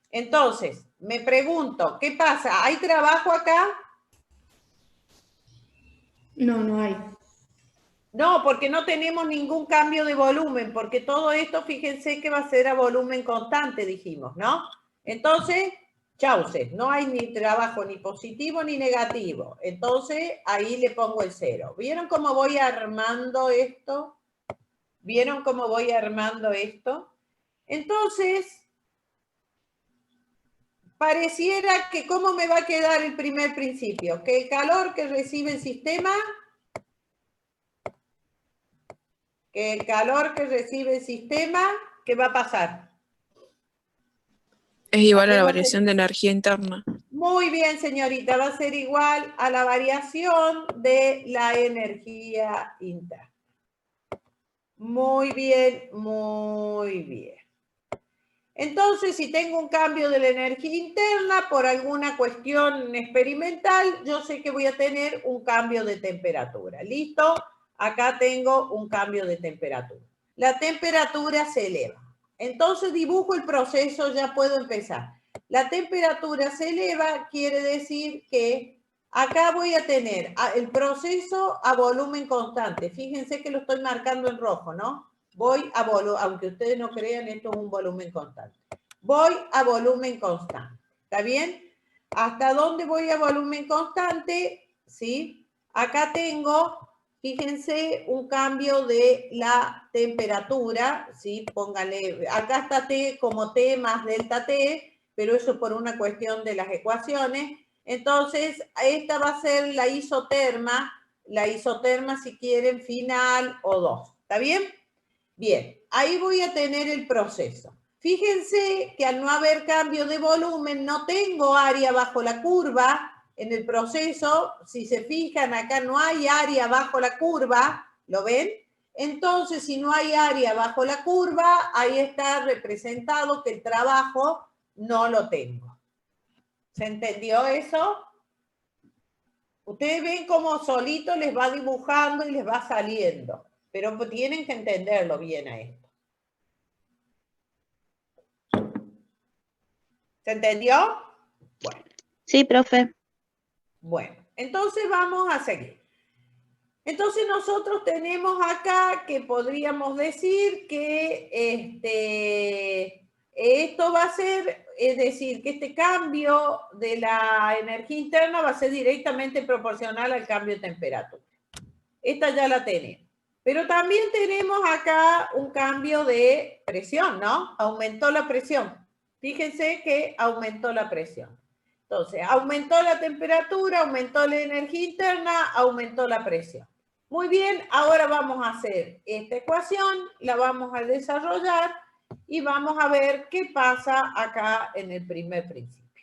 Entonces, me pregunto, ¿qué pasa? ¿Hay trabajo acá? No, no hay. No, porque no tenemos ningún cambio de volumen, porque todo esto, fíjense que va a ser a volumen constante, dijimos, ¿no? Entonces, Chauce, no hay ni trabajo ni positivo ni negativo. Entonces, ahí le pongo el 0. ¿Vieron cómo voy armando esto? ¿Vieron cómo voy armando esto? Entonces, pareciera que ¿cómo me va a quedar el primer principio? Que el calor que recibe el sistema, ¿qué va a pasar? Es igual a la variación de energía interna. Muy bien, señorita, va a ser igual a la variación de la energía interna. Muy bien, muy bien. Entonces, si tengo un cambio de la energía interna por alguna cuestión experimental, yo sé que voy a tener un cambio de temperatura. ¿Listo? Acá tengo un cambio de temperatura. La temperatura se eleva. Entonces, dibujo el proceso, ya puedo empezar. La temperatura se eleva, quiere decir que acá voy a tener el proceso a volumen constante. Fíjense que lo estoy marcando en rojo, ¿no? Voy a volumen, aunque ustedes no crean, esto es un volumen constante. Voy a volumen constante. ¿Está bien? ¿Hasta dónde voy a volumen constante? ¿Sí? Acá tengo, fíjense, un cambio de la temperatura. ¿Sí? Póngale, acá está T como T más delta T, pero eso por una cuestión de las ecuaciones. Entonces, esta va a ser la isoterma si quieren final o 2. ¿Está bien? Bien, ahí voy a tener el proceso. Fíjense que al no haber cambio de volumen, no tengo área bajo la curva en el proceso. Si se fijan, acá no hay área bajo la curva, ¿lo ven? Entonces, si no hay área bajo la curva, ahí está representado que el trabajo no lo tengo. ¿Se entendió eso? Ustedes ven cómo solito les va dibujando y les va saliendo, pero tienen que entenderlo bien a esto. ¿Se entendió? Bueno. Sí, profe. Bueno, entonces vamos a seguir. Entonces nosotros tenemos acá que podríamos decir que esto va a ser, es decir, que este cambio de la energía interna va a ser directamente proporcional al cambio de temperatura. Esta ya la tenemos. Pero también tenemos acá un cambio de presión, ¿no? Aumentó la presión. Fíjense que aumentó la presión. Entonces, aumentó la temperatura, aumentó la energía interna, aumentó la presión. Muy bien, ahora vamos a hacer esta ecuación, la vamos a desarrollar y vamos a ver qué pasa acá en el primer principio.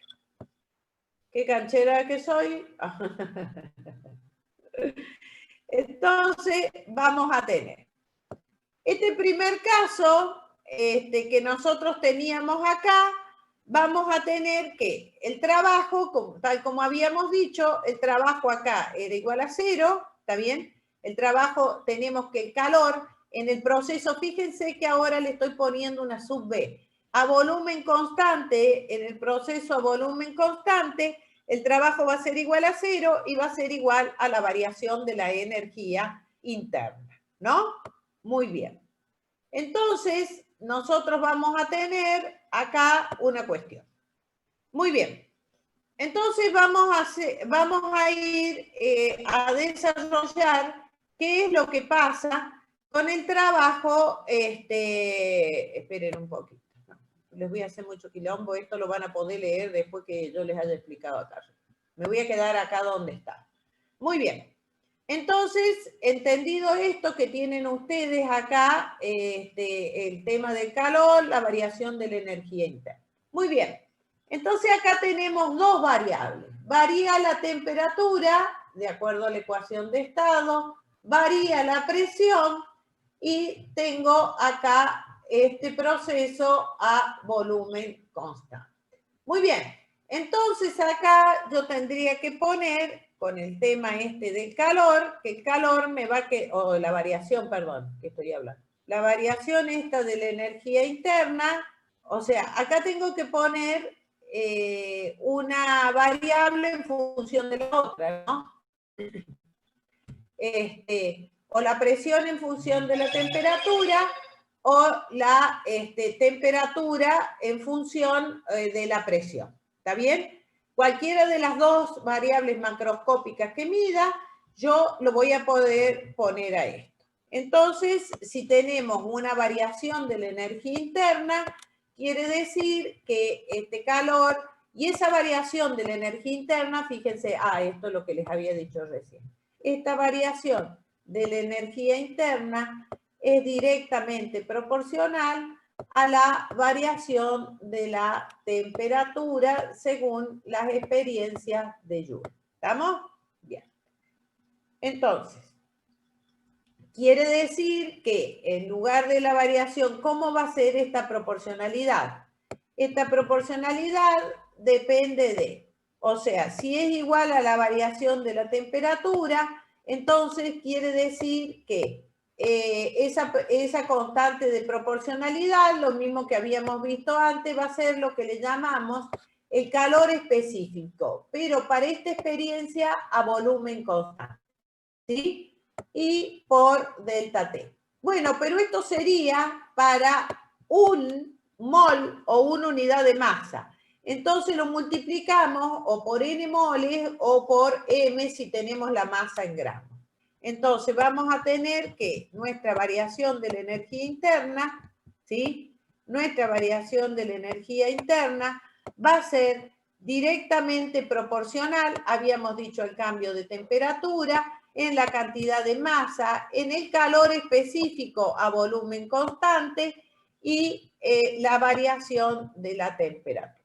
¿Qué canchera que soy? Entonces, vamos a tener este primer caso que nosotros teníamos acá. Vamos a tener que el trabajo, tal como habíamos dicho, el trabajo acá era igual a 0, ¿está bien? El trabajo, tenemos que el calor en el proceso, fíjense que ahora le estoy poniendo una sub B. A volumen constante, en el proceso a volumen constante, el trabajo va a ser igual a 0 y va a ser igual a la variación de la energía interna, ¿no? Muy bien. Entonces, nosotros vamos a tener acá una cuestión. Muy bien. Entonces vamos a ir a desarrollar qué es lo que pasa con el trabajo. Esperen un poquito. No, les voy a hacer mucho quilombo. Esto lo van a poder leer después que yo les haya explicado acá. Me voy a quedar acá donde está. Muy bien. Entonces, entendido esto que tienen ustedes acá, el tema del calor, la variación de la energía interna. Muy bien. Entonces, acá tenemos dos variables. Varía la temperatura, de acuerdo a la ecuación de estado, varía la presión y tengo acá este proceso a volumen constante. Muy bien. Entonces, acá yo tendría que poner con el tema del calor, que el calor me va a o la variación, perdón, que estoy hablando. La variación esta de la energía interna, o sea, acá tengo que poner una variable en función de la otra, ¿no? O la presión en función de la temperatura, o la temperatura en función de la presión. ¿Está bien? Cualquiera de las dos variables macroscópicas que mida, yo lo voy a poder poner a esto. Entonces, si tenemos una variación de la energía interna, quiere decir que este calor y esa variación de la energía interna, fíjense, esto es lo que les había dicho recién. Esta variación de la energía interna es directamente proporcional a la variación de la temperatura según las experiencias de Joule. ¿Estamos? Bien. Entonces, quiere decir que en lugar de la variación, ¿cómo va a ser esta proporcionalidad? Esta proporcionalidad depende de, o sea, si es igual a la variación de la temperatura, entonces quiere decir que esa constante de proporcionalidad, lo mismo que habíamos visto antes, va a ser lo que le llamamos el calor específico, pero para esta experiencia a volumen constante, ¿sí? Y por delta T. Bueno, pero esto sería para un mol o una unidad de masa. Entonces lo multiplicamos o por n moles o por m si tenemos la masa en gramos. Entonces vamos a tener que nuestra variación de la energía interna, ¿sí? Nuestra variación de la energía interna va a ser directamente proporcional, habíamos dicho, al cambio de temperatura, en la cantidad de masa, en el calor específico a volumen constante y la variación de la temperatura.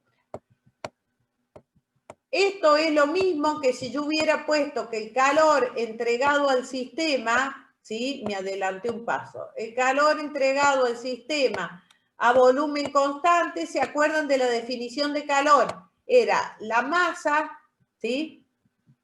Esto es lo mismo que si yo hubiera puesto que el calor entregado al sistema, ¿sí? Me adelanté un paso. El calor entregado al sistema a volumen constante, ¿se acuerdan de la definición de calor? Era la masa, ¿sí?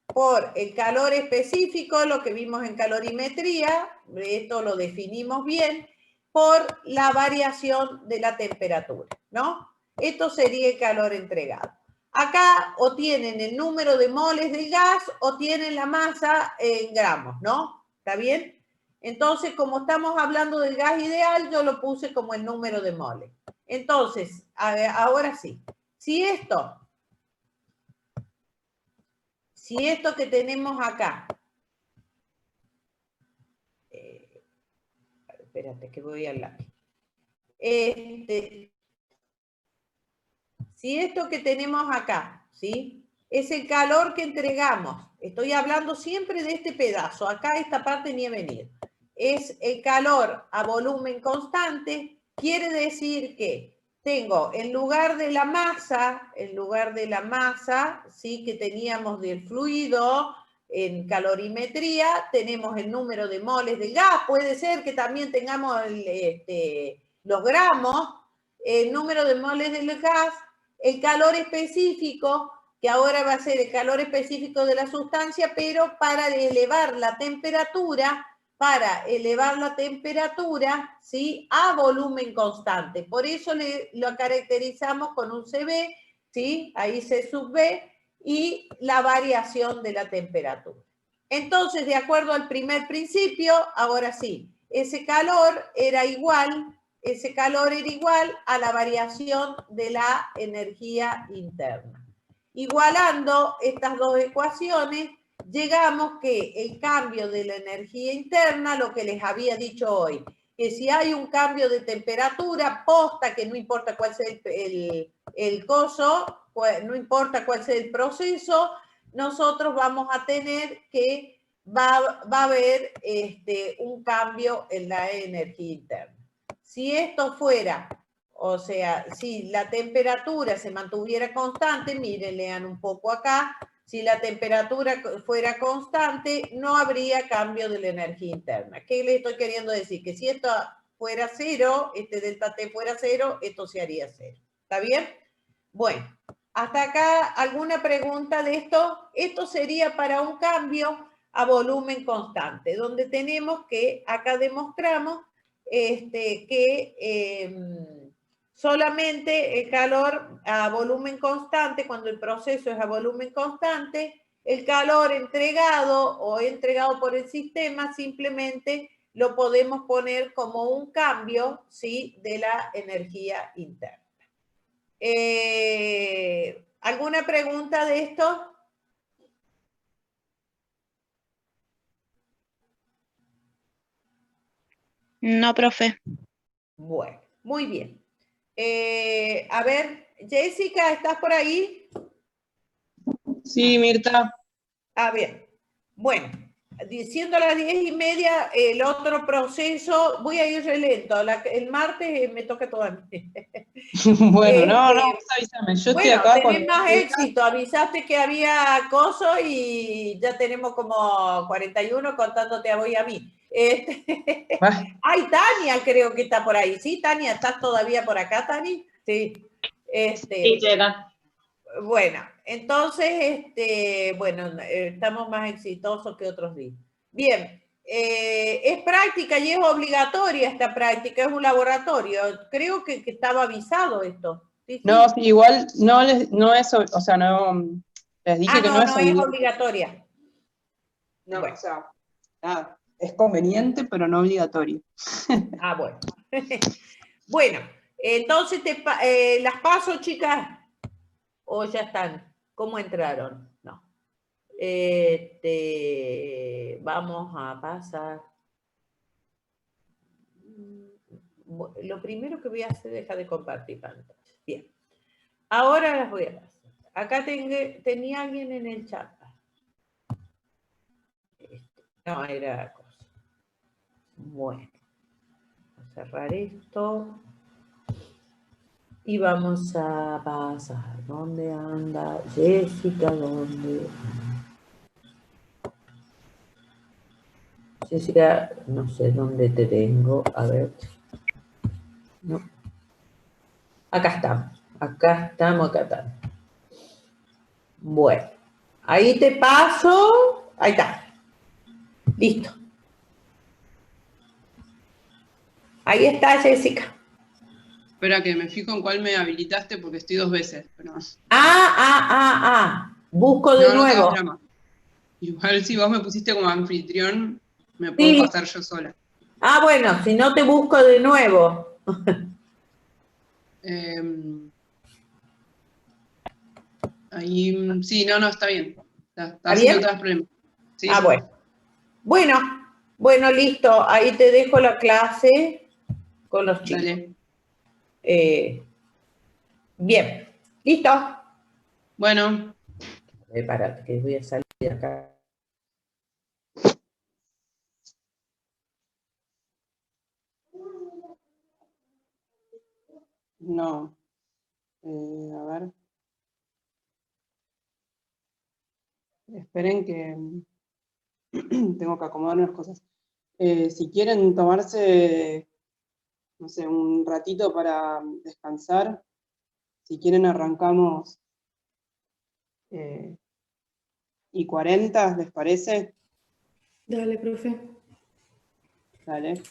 Por el calor específico, lo que vimos en calorimetría, esto lo definimos bien, por la variación de la temperatura, ¿no? Esto sería el calor entregado. Acá o tienen el número de moles del gas o tienen la masa en gramos, ¿no? ¿Está bien? Entonces, como estamos hablando del gas ideal, yo lo puse como el número de moles. Entonces, ahora sí, si esto que tenemos acá, espérate que voy al lápiz. Si esto que tenemos acá, ¿sí? Es el calor que entregamos. Estoy hablando siempre de este pedazo. Acá esta parte ni he venido. Es el calor a volumen constante. Quiere decir que tengo en lugar de la masa, ¿sí? Que teníamos del fluido en calorimetría, tenemos el número de moles del gas. Puede ser que también tengamos los gramos, el número de moles del gas, el calor específico, que ahora va a ser el calor específico de la sustancia, pero para elevar la temperatura, ¿sí? A volumen constante. Por eso lo caracterizamos con un CB, ¿sí? Ahí C sub B, y la variación de la temperatura. Entonces, de acuerdo al primer principio, ahora sí, ese calor era igual a la variación de la energía interna. Igualando estas dos ecuaciones, llegamos que el cambio de la energía interna, lo que les había dicho hoy, que si hay un cambio de temperatura, posta que no importa cuál sea el coso, no importa cuál sea el proceso, nosotros vamos a tener que va a haber un cambio en la energía interna. Si esto fuera, o sea, si la temperatura se mantuviera constante, miren, lean un poco acá, si la temperatura fuera constante, no habría cambio de la energía interna. ¿Qué le estoy queriendo decir? Que si esto fuera cero, delta T fuera cero, esto se haría cero. ¿Está bien? Bueno, hasta acá, ¿alguna pregunta de esto? Esto sería para un cambio a volumen constante, donde tenemos que, acá demostramos solamente el calor a volumen constante, cuando el proceso es a volumen constante, el calor entregado o entregado por el sistema simplemente lo podemos poner como un cambio, ¿sí? De la energía interna. ¿Alguna pregunta de esto? No, profe. Bueno, muy bien. A ver, Jessica, ¿estás por ahí? Sí, Mirta. Ah, bien. Bueno, diciendo las 10:30, el otro proceso, voy a ir re lento. El martes me toca todo a mí. Bueno, no, vos avísame. Yo estoy Bueno, acá tenés más éxito. Avisaste que había acoso y ya tenemos como 41 contándote a vos y a mí. Ay, Tania creo que está por ahí. ¿Sí, Tania? ¿Estás todavía por acá, Tani? Sí. Sí, estoy acá. Bueno, entonces, bueno, estamos más exitosos que otros días. Bien, es práctica y es obligatoria esta práctica, es un laboratorio. Creo que estaba avisado esto. ¿Sí? No, sí, igual no es, o sea, no, les dije que no es no es obligatoria. No, bueno. o sea, nada, es conveniente, pero no obligatorio. Bueno. Bueno, entonces las paso, chicas, o ya están. ¿Cómo entraron? No. Vamos a pasar. Lo primero que voy a hacer es dejar de compartir pantalla. Bien. Ahora las voy a pasar. Acá tenía alguien en el chat. No, era cosa. Bueno. Vamos a cerrar esto. Y vamos a pasar. ¿Dónde anda Jessica? ¿Dónde? Jessica, no sé dónde te tengo. A ver. No. Acá estamos. Acá estamos. Bueno. Ahí te paso. Ahí está. Listo. Ahí está Jessica. Espera que me fijo en cuál me habilitaste porque estoy 2 veces. Pero... Busco de nuevo. No tengas drama. Igual si vos me pusiste como anfitrión, me puedo Sí. pasar yo sola. Bueno, si no te busco de nuevo. Ahí, sí, no, está bien. ¿Está Así bien? no te das problema. Sí, sí. Bueno. Bueno, listo. Ahí te dejo la clase con los chicos. Dale. Bien. ¿Listo? Bueno. Espérate, que voy a salir de acá. No. A ver. Esperen que tengo que acomodar unas cosas. Si quieren tomarse, no sé, un ratito para descansar, si quieren arrancamos y 40, ¿les parece? Dale, profe. Dale.